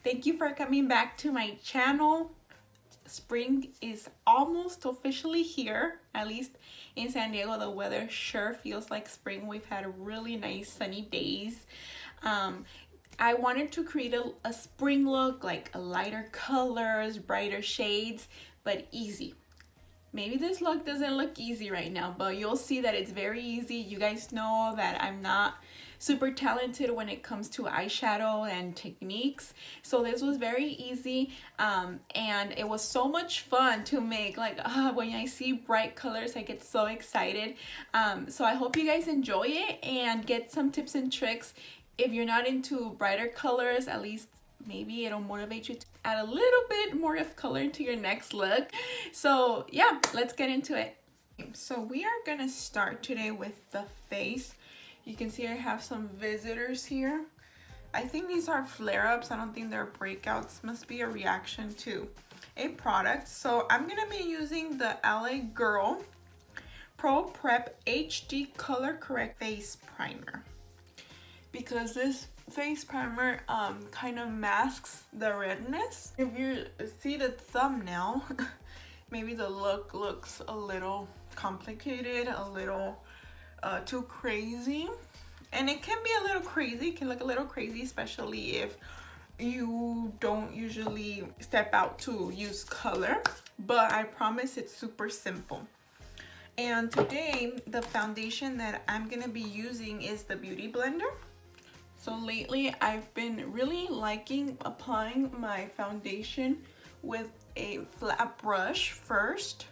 Thank you for coming back to my channel. Spring is almost officially here. At least in San Diego, the weather sure feels like spring. We've had really nice sunny days. I wanted to create a spring look, like lighter colors, brighter shades, but easy. Maybe this look doesn't look easy right now, but you'll see that it's very easy. You guys know that I'm not super talented when it comes to eyeshadow and techniques, so this was very easy, and it was so much fun to make. Like when I see bright colors, I get so excited. So I hope you guys enjoy it and get some tips and tricks. If you're not into brighter colors, at least maybe it'll motivate you to add a little bit more of color into your next look. So yeah, let's get into it. So we are gonna start today with the face. You can see I have some visitors here. I think these are flare-ups. I don't think they're breakouts. Must be a reaction to a product. So I'm gonna be using the LA Girl Pro Prep HD Color Correct Face Primer, because this face primer kind of masks the redness. If you see the thumbnail, maybe the look looks a little complicated, a little too crazy, and it can be a little crazy. It can look a little crazy, especially if you don't usually step out to use color, but I promise it's super simple. And today the foundation that I'm gonna be using is the Beauty Blender. So lately I've been really liking applying my foundation with a flat brush first,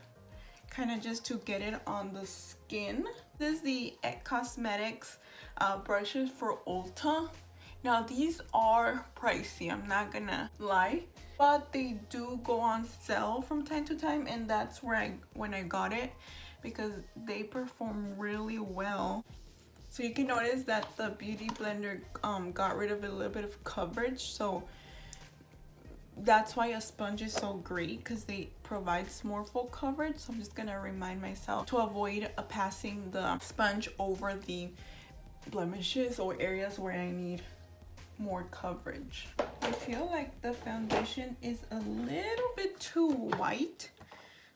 kind of just to get it on the skin. This is the It Cosmetics brushes for Ulta. Now these are pricey, I'm not gonna lie, but they do go on sale from time to time, and that's where when I got it, because they perform really well. So you can notice that the Beauty Blender got rid of a little bit of coverage, so that's why a sponge is so great, because they provides more full coverage. So I'm just gonna remind myself to avoid passing the sponge over the blemishes or areas where I need more coverage. I feel like the foundation is a little bit too white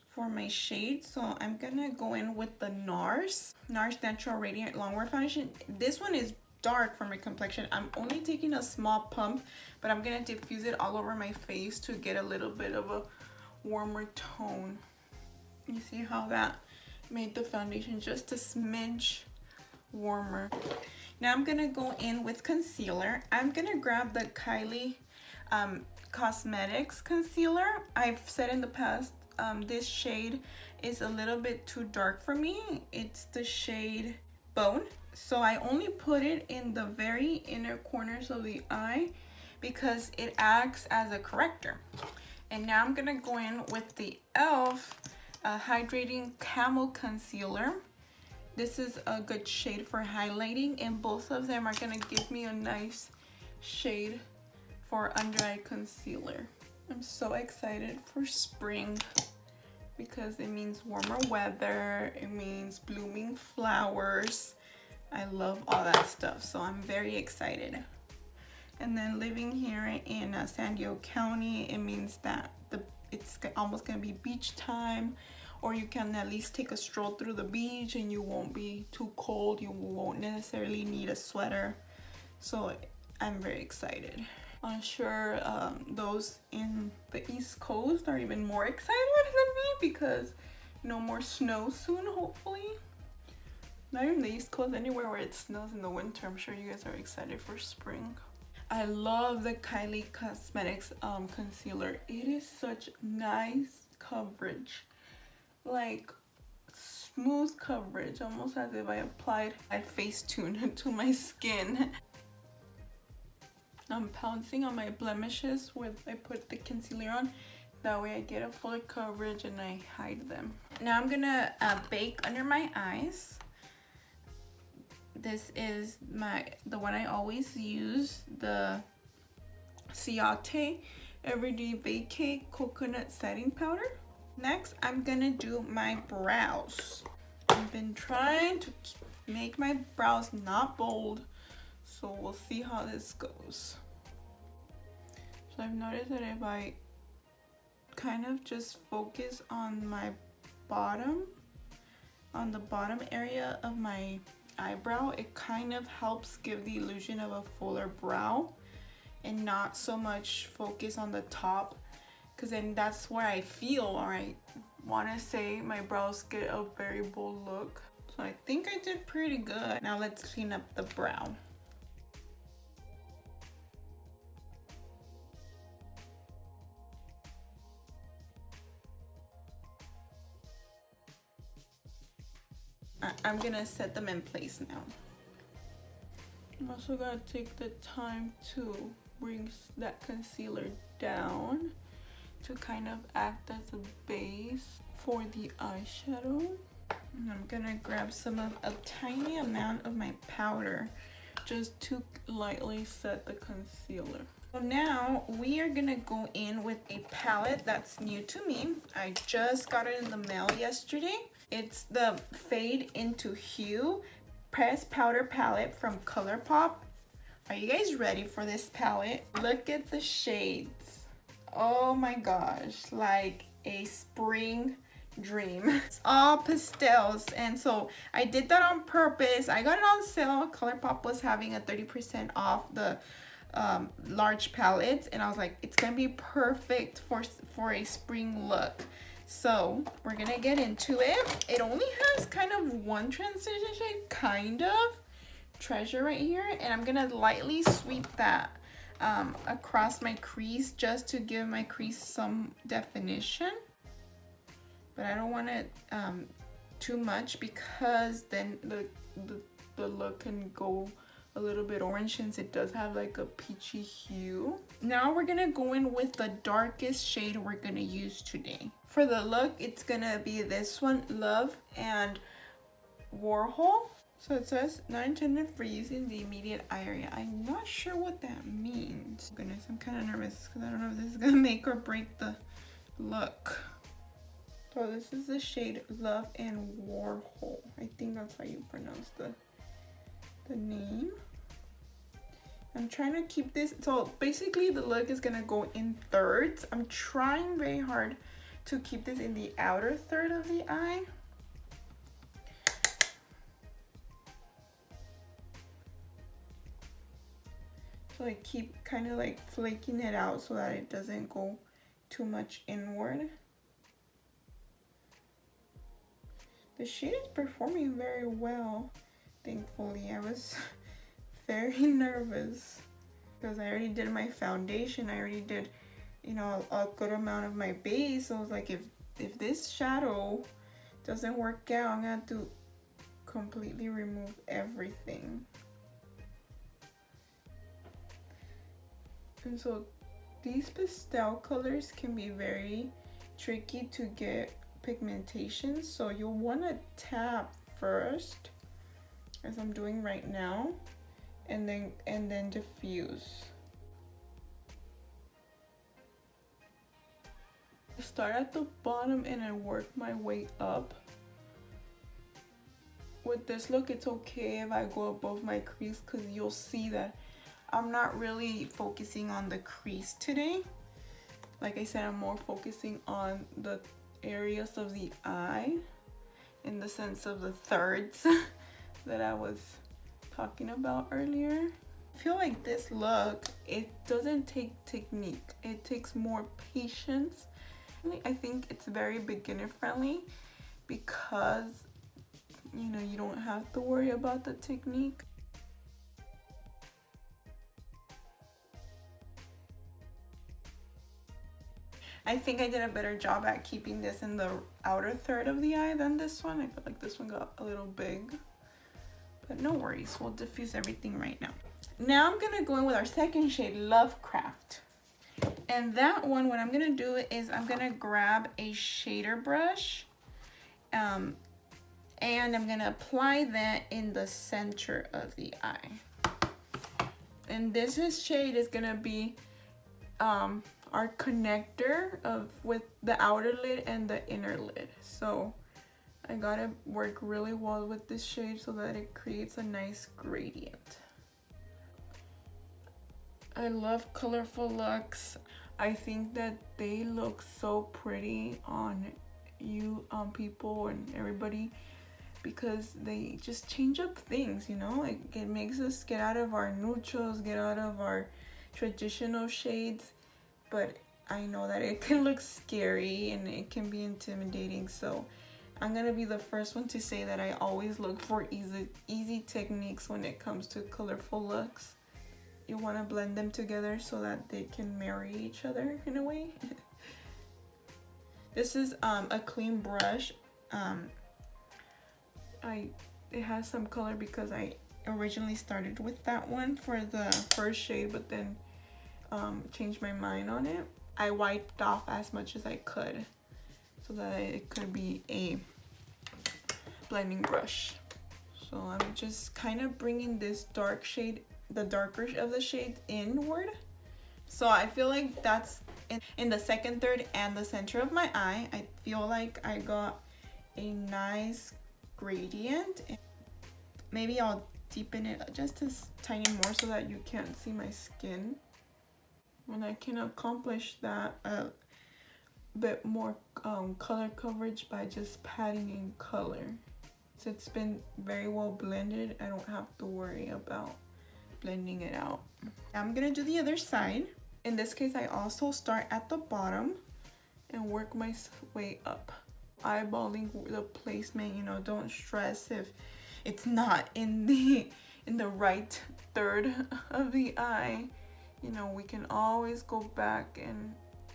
for my shade, so I'm gonna go in with the NARS Natural Radiant Longwear Foundation. This one is dark for my complexion. I'm only taking a small pump, but I'm gonna diffuse it all over my face to get a little bit of a warmer tone. You see how that made the foundation just a smidge warmer. Now I'm gonna go in with concealer. I'm gonna grab the Kylie Cosmetics concealer. I've said in the past, this shade is a little bit too dark for me. It's the shade Bone. So I only put it in the very inner corners of the eye because it acts as a corrector. And now I'm gonna go in with the e.l.f. Hydrating Camel Concealer. This is a good shade for highlighting, and both of them are gonna give me a nice shade for under eye concealer. I'm so excited for spring because it means warmer weather, it means blooming flowers. I love all that stuff, so I'm very excited. And then living here in San Diego County, it means that it's almost gonna be beach time, or you can at least take a stroll through the beach and you won't be too cold. You won't necessarily need a sweater. So I'm very excited. I'm sure those in the East Coast are even more excited than me because no more snow soon, hopefully. Not even the East Coast, anywhere where it snows in the winter. I'm sure you guys are excited for spring. I love the Kylie Cosmetics concealer. It is such nice coverage, like smooth coverage, almost as if I applied a Facetune to my skin. I'm pouncing on my blemishes with I put the concealer on. That way I get a fuller coverage and I hide them. Now I'm gonna bake under my eyes. This is the one I always use, the Ciate Everyday Vacay Coconut Setting Powder. Next, I'm gonna do my brows. I've been trying to make my brows not bold, so we'll see how this goes. So So I've noticed that if I kind of just focus on my bottom, on the bottom area of my eyebrow, it kind of helps give the illusion of a fuller brow and not so much focus on the top, because then that's where I feel, or I want to say, my brows get a very bold look. So I think I did pretty good. Now let's clean up the brow. I'm gonna set them in place now. I'm also gonna take the time to bring that concealer down to kind of act as a base for the eyeshadow. And I'm gonna grab a tiny amount of my powder just to lightly set the concealer. So now we are gonna go in with a palette that's new to me. I just got it in the mail yesterday. It's the Fade into Hue Pressed Powder Palette from ColourPop. Are you guys ready for this palette? Look at the shades. Oh my gosh, like a spring dream. It's all pastels, and so I did that on purpose. I got it on sale. ColourPop was having a 30% off the large palettes, and I was like, it's gonna be perfect for a spring look. So we're gonna get into it. It only has kind of one transition shade, kind of Treasure right here, and I'm gonna lightly sweep that across my crease just to give my crease some definition, but I don't want it too much, because then the look can go a little bit orange, since it does have like a peachy hue. Now we're gonna go in with the darkest shade we're gonna use today. For the look, it's gonna be this one, Love and Warhol. So it says not intended for use in the immediate eye area. I'm not sure what that means. Goodness, I'm kind of nervous because I don't know if this is gonna make or break the look. So this is the shade Love and Warhol. I think that's how you pronounce the name. I'm trying to keep this, so basically the look is gonna go in thirds. I'm trying very hard to keep this in the outer third of the eye. So I keep kind of like flaking it out so that it doesn't go too much inward. The shade is performing very well, thankfully. I was very nervous because I already did my foundation. I already did, you know, a good amount of my base. So I was like, if this shadow doesn't work out, I'm gonna have to completely remove everything. And so these pastel colors can be very tricky to get pigmentation, so you'll want to tap first, as I'm doing right now, and then diffuse. I start at the bottom and I work my way up. With this look, it's okay if I go above my crease, because you'll see that I'm not really focusing on the crease today. Like I said, I'm more focusing on the areas of the eye, in the sense of the thirds that I was talking about earlier. I feel like this look, it doesn't take technique, it takes more patience. I think it's very beginner friendly because, you know, you don't have to worry about the technique. I think I did a better job at keeping this in the outer third of the eye than this one. I feel like this one got a little big, but no worries, we'll diffuse everything right now. Now I'm gonna go in with our second shade, Lovecraft. And that one, what I'm gonna do is I'm gonna grab a shader brush, and I'm gonna apply that in the center of the eye. And this shade is gonna be our connector with the outer lid and the inner lid. So I gotta work really well with this shade so that it creates a nice gradient. I love colorful looks. I think that they look so pretty on you, people and everybody, because they just change up things, you know? Like, it makes us get out of our neutrals, get out of our traditional shades, but I know that it can look scary and it can be intimidating, so I'm gonna be the first one to say that I always look for easy techniques when it comes to colorful looks. You want to blend them together so that they can marry each other in a way. This is a clean brush. It has some color because I originally started with that one for the first shade, but then changed my mind on it. I wiped off as much as I could so that it could be a blending brush. So I'm just kind of bringing this dark shade, the darker of the shades, inward. So I feel like that's in the second third and the center of my eye. I feel like I got a nice gradient. Maybe I'll deepen it just a tiny more so that you can't see my skin. And I can accomplish that a bit more color coverage by just patting in color. So it's been very well blended. I don't have to worry about blending it out. I'm gonna do the other side. In this case, I also start at the bottom and work my way up. Eyeballing the placement, you know, don't stress if it's not in the right third of the eye. You know, we can always go back and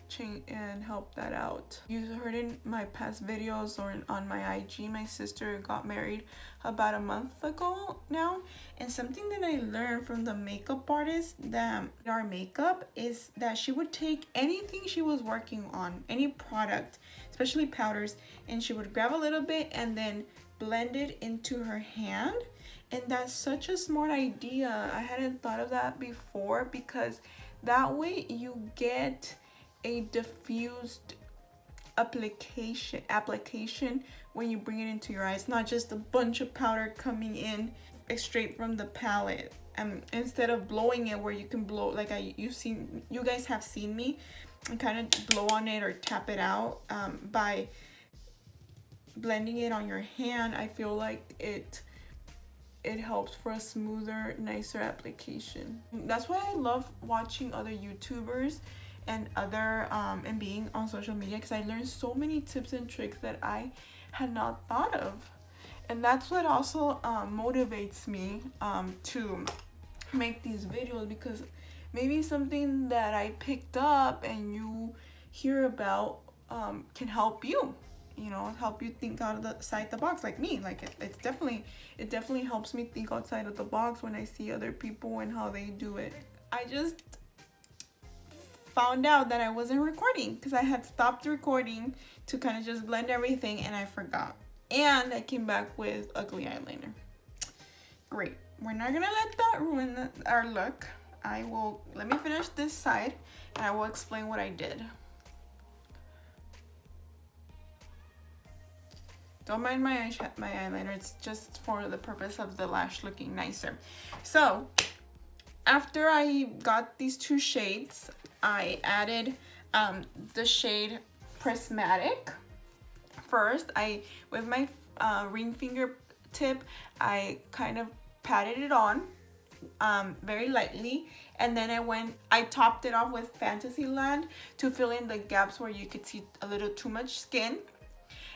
change and help that out. You heard in my past videos or on my IG, my sister got married about a month ago now, and something that I learned from the makeup artist that our makeup is that she would take anything she was working on, any product, especially powders, and she would grab a little bit and then blend it into her hand. And that's such a smart idea. I hadn't thought of that before, because that way you get a diffused application when you bring it into your eyes, not just a bunch of powder coming in straight from the palette. Instead of blowing it, where you can blow, like you guys have seen me and kind of blow on it or tap it out, by blending it on your hand, I feel like it helps for a smoother, nicer application. That's why I love watching other YouTubers and and being on social media, because I learned so many tips and tricks that I had not thought of. And that's what also motivates me to make these videos, because maybe something that I picked up and you hear about can help you, you know, help you think outside the box, like me. Like it definitely helps me think outside of the box when I see other people and how they do it. I just found out that I wasn't recording because I had stopped recording to kind of just blend everything, and I forgot. And I came back with ugly eyeliner. Great. We're not gonna let that ruin our look. Let me finish this side and I will explain what I did. Don't mind my eyeliner, it's just for the purpose of the lash looking nicer. So after I got these two shades, I added the shade Prismatic. First, with my ring finger tip, I kind of patted it on very lightly, and then I topped it off with Fantasyland to fill in the gaps where you could see a little too much skin.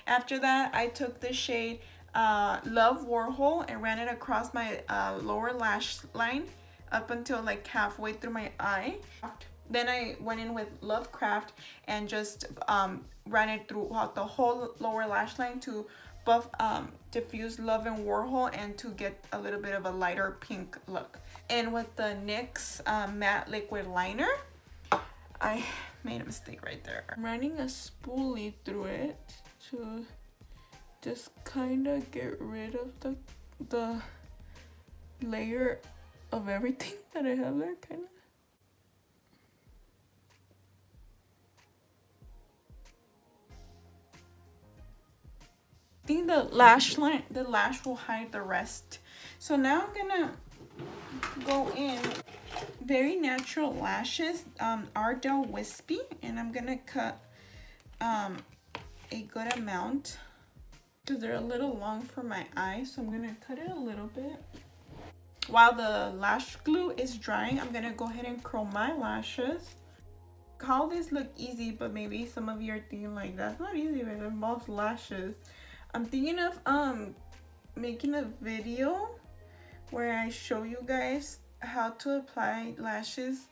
After that, I took the shade Love Warhol and ran it across my lower lash line up until like halfway through my eye. Then I went in with Lovecraft and just ran it throughout the whole lower lash line to diffuse Love and Warhol and to get a little bit of a lighter pink look. And with the NYX matte liquid liner, I made a mistake right there. I'm running a spoolie through it to just kind of get rid of the layer of everything that I have there, kind of. I think the lash will hide the rest. So now I'm gonna go in very natural lashes, Ardell Wispy, and I'm gonna cut a good amount because they're a little long for my eyes, so I'm gonna cut it a little bit. While the lash glue is drying, I'm gonna go ahead and curl my lashes. How this look easy, but maybe some of you are thinking like that's not easy, but it involves lashes. I'm thinking of making a video where I show you guys how to apply lashes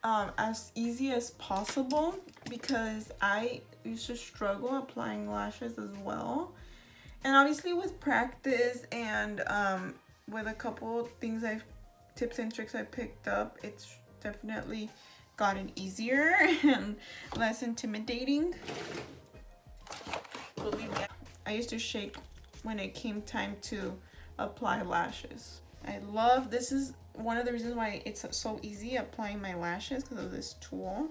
as easy as possible, because I used to struggle applying lashes as well. And obviously with practice and with a couple things tips and tricks I picked up, it's definitely gotten easier and less intimidating. Believe me, I used to shake when it came time to apply lashes. This is one of the reasons why it's so easy applying my lashes, because of this tool.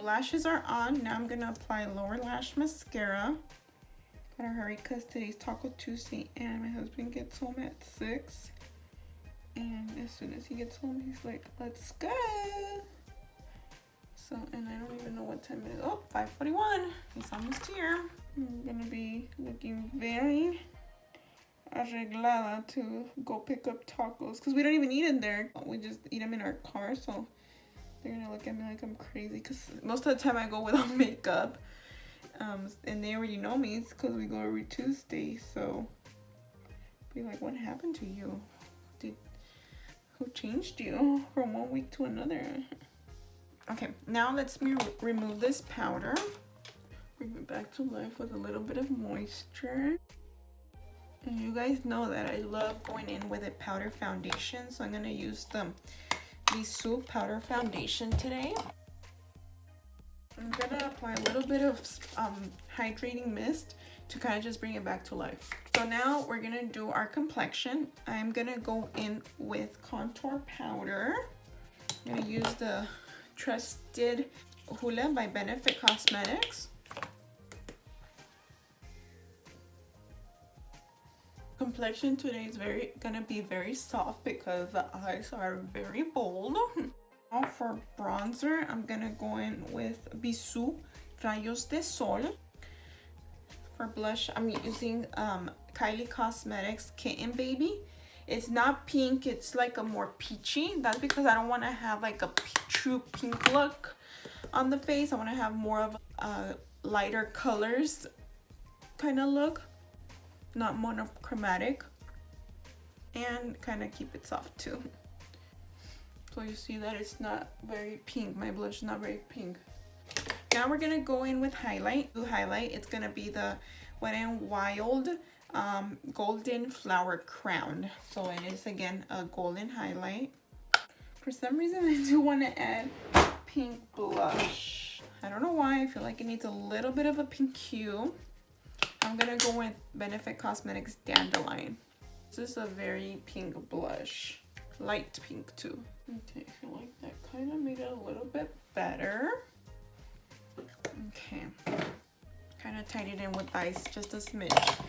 Lashes are on. Now I'm gonna apply lower lash mascara. Gotta hurry because today's Taco Tuesday and my husband gets home at 6. And as soon as he gets home, he's like, let's go. So, and I don't even know what time it is. Oh, 5:41. He's almost here. I'm gonna be looking very arreglada to go pick up tacos, because we don't even eat in there. We just eat them in our car, so they're gonna look at me like I'm crazy, because most of the time I go without makeup. And they already know me because we go every Tuesday, so be like, what happened to you? Who changed you from one week to another? Okay, now let's remove this powder. Bring it back to life with a little bit of moisture. And you guys know that I love going in with a powder foundation, so I'm gonna use the Bisou powder foundation today. I'm gonna apply a little bit of hydrating mist to kind of just bring it back to life. So now we're gonna do our complexion. I'm gonna go in with contour powder. I'm gonna use the Trusted Hula by Benefit Cosmetics. Complexion today is gonna be very soft because the eyes are very bold. Now for bronzer, I'm gonna go in with Bisou Rayos de Sol. For blush, I'm using Kylie Cosmetics Kitten Baby. It's not pink, it's like a more peachy. That's because I don't want to have like a true pink look on the face. I want to have more of a lighter colors kind of look, not monochromatic, and kind of keep it soft too. So you see that it's not very pink. My blush is not very pink. Now we're gonna go in with highlight. It's gonna be the Wet n Wild Golden Flower Crown. So it is again a golden highlight. For some reason I do want to add pink blush. I don't know why. I feel like it needs a little bit of a pink hue. I'm gonna go with Benefit Cosmetics Dandelion. This is a very pink blush. Light pink too. Okay, I feel like that kind of made it a little bit better. Okay, kind of tied it in with ice, just a smidge.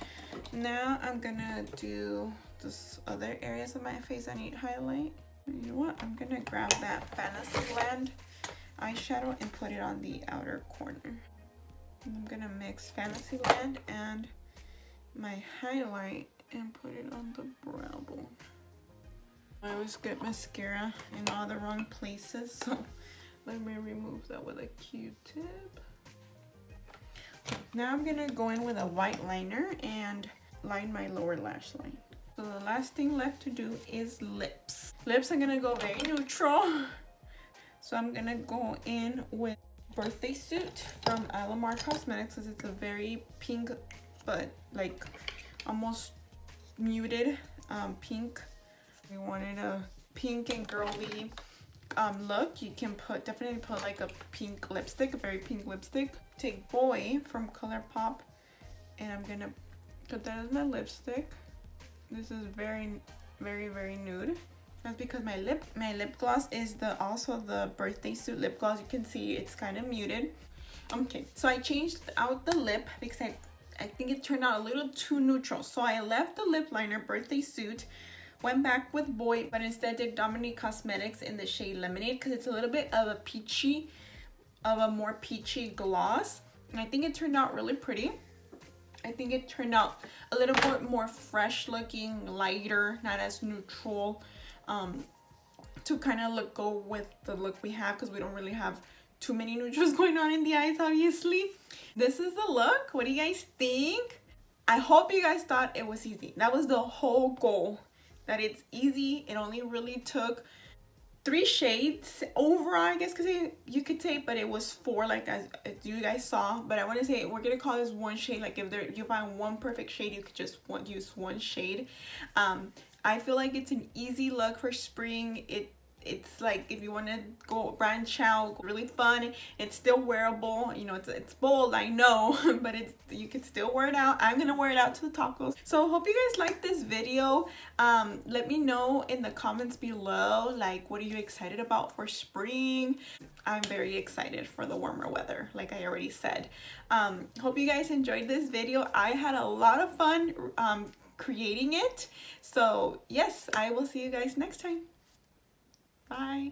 Now I'm gonna do this other areas of my face I need highlight. You know what? I'm gonna grab that Fantasyland eyeshadow and put it on the outer corner. And I'm gonna mix Fantasyland and my highlight and put it on the brow bone. I always get mascara in all the wrong places, so let me remove that with a Q-tip. Now I'm gonna go in with a white liner and line my lower lash line. So the last thing left to do is lips. Lips, I'm gonna go very neutral. So I'm gonna go in with Birthday Suit from Alamar Cosmetics, because it's a very pink, but like almost muted pink. If you wanted a pink and girly look, you can definitely put like a pink lipstick, a very pink lipstick. Take Boy from ColourPop, and I'm gonna put that as my lipstick. This is very, very, very nude. That's because my lip gloss is also the Birthday Suit lip gloss. You can see it's kind of muted. Okay, so I changed out the lip because I think it turned out a little too neutral. So I left the lip liner Birthday Suit went back with boy, but instead did Dominique Cosmetics in the shade Lemonade because it's a little bit of a more peachy gloss. And I think it turned out really pretty. I think it turned out a little bit more fresh looking, lighter, not as neutral, to kind of go with the look we have, because we don't really have too many neutrals going on in the eyes, obviously. This is the look. What do you guys think? I hope you guys thought it was easy. That was the whole goal, that it's easy. It only really took 3 shades overall, I guess you could say, but it was 4, like as you guys saw. But I want to say we're gonna call this one shade. Like if you find one perfect shade, you could just use one shade. I feel like it's an easy look for spring. It's like if you want to go branch out, really fun. It's still wearable. You know, it's bold, I know, but you can still wear it out. I'm gonna wear it out to the tacos. So hope you guys like this video. Let me know in the comments below, like, what are you excited about for spring? I'm very excited for the warmer weather, like I already said. Hope you guys enjoyed this video. I had a lot of fun creating it. So yes, I will see you guys next time. Bye.